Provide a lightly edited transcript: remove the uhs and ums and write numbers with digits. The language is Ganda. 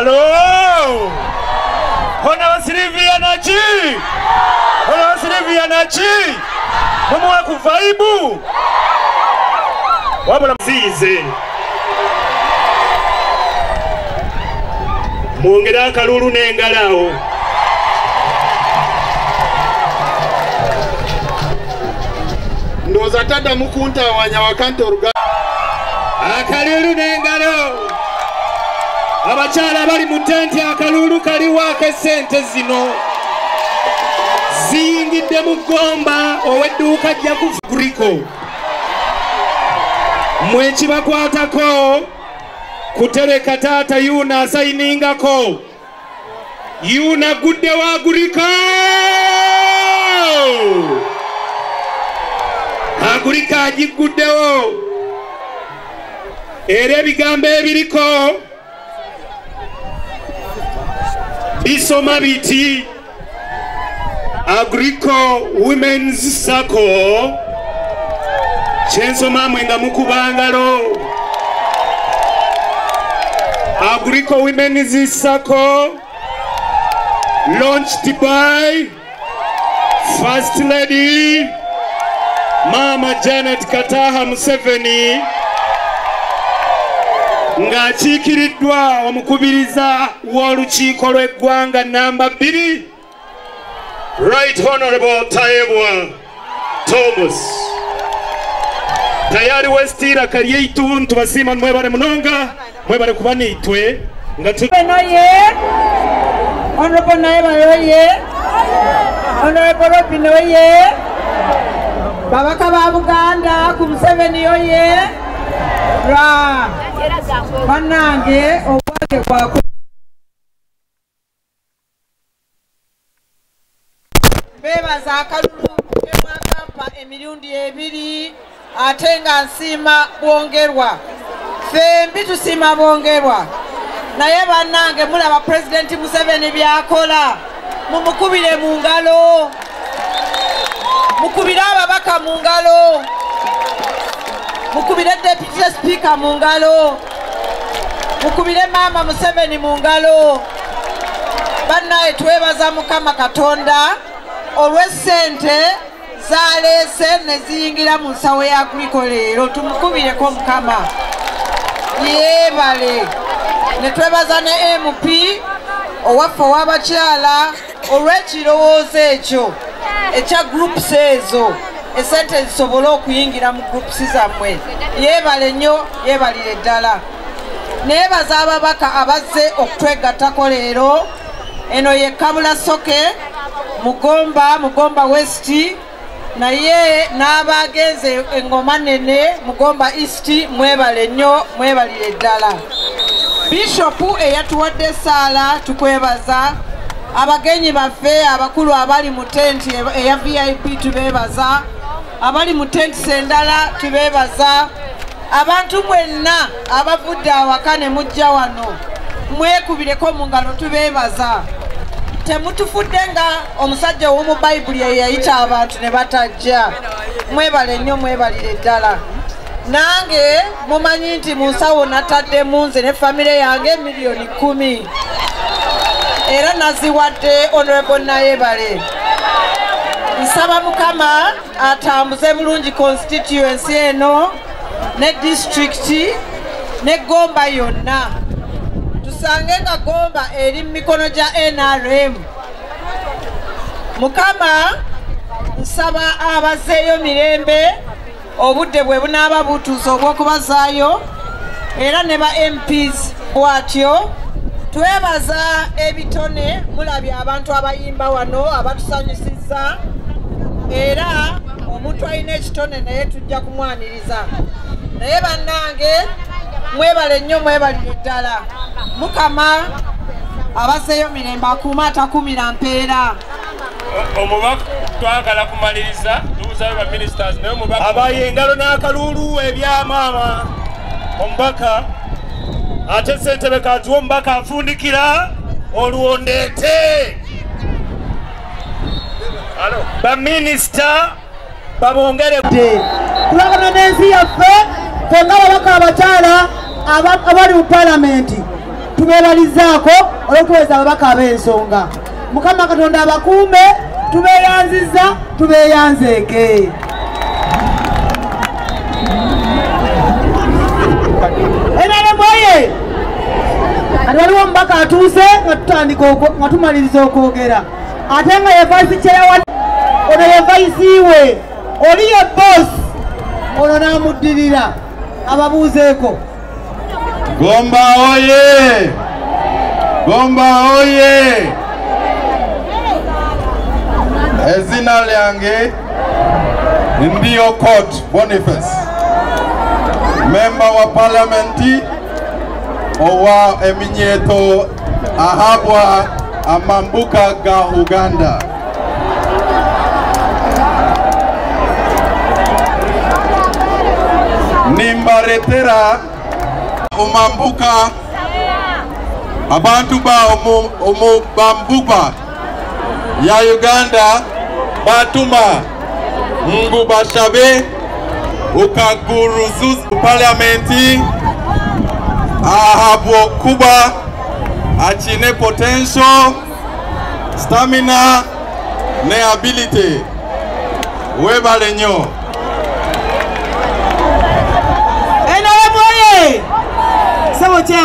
Halo! Hona Silvia Nachi! Hona Silvia Nachi! Mumuwa kuvaibu! Wabula mzize. Mwongera akalulu n'engalao. Ndoza tada mukunta wanyawakante oruga. Akalulu n'engalo. Abachala bali mu tenti akalulu kali wake sente zino. Zingidde mu gomba owedduuka jja kuvuguriko. Mwe kibakwatako kutereka taata Yuna asayiningako. Yuna gudde waguriko. Agurika agiguddewo. Era ebigambo ebiriko bisoma biti Agrico Women's Circle kyensoma mwe nga mukubangalo. Agrico Women's Circle launched by First Lady Mama Janet Kataha Museveni ng'akiikiriddwa omukubiriza w'olukiiko lw'eggwanga namba 2 Right Honorable Taebwa Thomas. Tayari westira karyeitu ntubasima mwebale munonga mwebale kuba nitwe nga noye Honorable Naeba yoye Honorable Robin yoye Babaka ba Buganda ku Museveni yoye ra banange obwage kwa bebaza akalulu emwakapa emirundi 2 ate nga nsima bwongerwa fembi tusima bwongerwa naye bannange mulaba President Museveni byakola mumukubire mu ngalo mukubire ababaka mu ngalo mukubire Deputy Speaker mu ngalo mukubire Mama Museveni mu ngalo bannaye twebaza Mukama Katonda olw'essente zaleese ne ziyingira mu nsawo ya Agrico leero tumukubireko Mukama yeebale ne twebaza ne MP owaffe ow'abakyala olw'ekirowoozo ekyo ekya groups ezo esente zisobole okuyingira mu groups zammwe yeebale nnyo yeebalire ddala neebaza ababaka abazze okutwegattako leero eno ye Kabula Soke Mugomba West naye n'abagenze engoma nene Mugomba East mwebale nnyo mwebalire ddala Bishop eyatuwadde essaala tukwebaza abagenyi baffe abakulu abali mu tenti eya VIP tubebaza abali mu tenti sendala tubebaza abantu mwenna abavudde awaka ne mujja wano mwekubireko mu ngalo tubebaza temutufudde nga omusajja w'omu Bayibuli yayita abantu ne batajja mwebale nnyo mwebalire ddala nange mumanyi nti mu nsawo nataddemu nze ne famire yange miliyoni 10 era naziwadde Honorable Naebale nsaba Mukama atambuze bulungi constituency eno ne district ne Gomba yonna tusange nga Gomba eri mikono gya NRM Mukama nsaba abazeeyo mirembe obudde bwe bunaaba butuuse obw'okubazaayo era ne ba MPs bwatyo twebaza ebitone mulabye abantu abayimba wano abatusanyusizza era omuntu alina ekitone naye tujja kumwaniriza naye bannange mwebale nnyo mwebalire ddala Mukama abazeeyo mirembe akuuma atakumira mpeera omubaka twagala kumaliriza tubuzayo ba ministers naye omubaka abaye engalo n'akalulu ebyamaama omubaka ate ssentebe katuwa omubaka afundikira oluwondeete baminisita babongere kulagana n'ensi yaffe fenna ababaka abakyala abali mu palamenti tubebalizaako olw'okuweza ababaka ab'ensonga. Mukama Katonda abakuume, tubeeyanziza tubeeyanzeeke. NRM oye! Kati waliwo omubaka atuuse nga tumaliriza okwogera. Ate nga ye vice chair ono ye vice we. Oli ye boss. Ono n'amuddirira. Ababuuzeeko. Gomba oye! Gomba oye! Ezina lyange Ndio Court Boniface, member wa parliamenti owa eminyeto ahabwa amambuka ga Uganda. Nimbaretera omambuka abantu ba omubambuba ya Uganda batuma Mungu bashabe ukaguruzu parliamenti ahabwo kuba achine potential, stamina ne ability. Webale nyo. NRM oye! Sabo chema.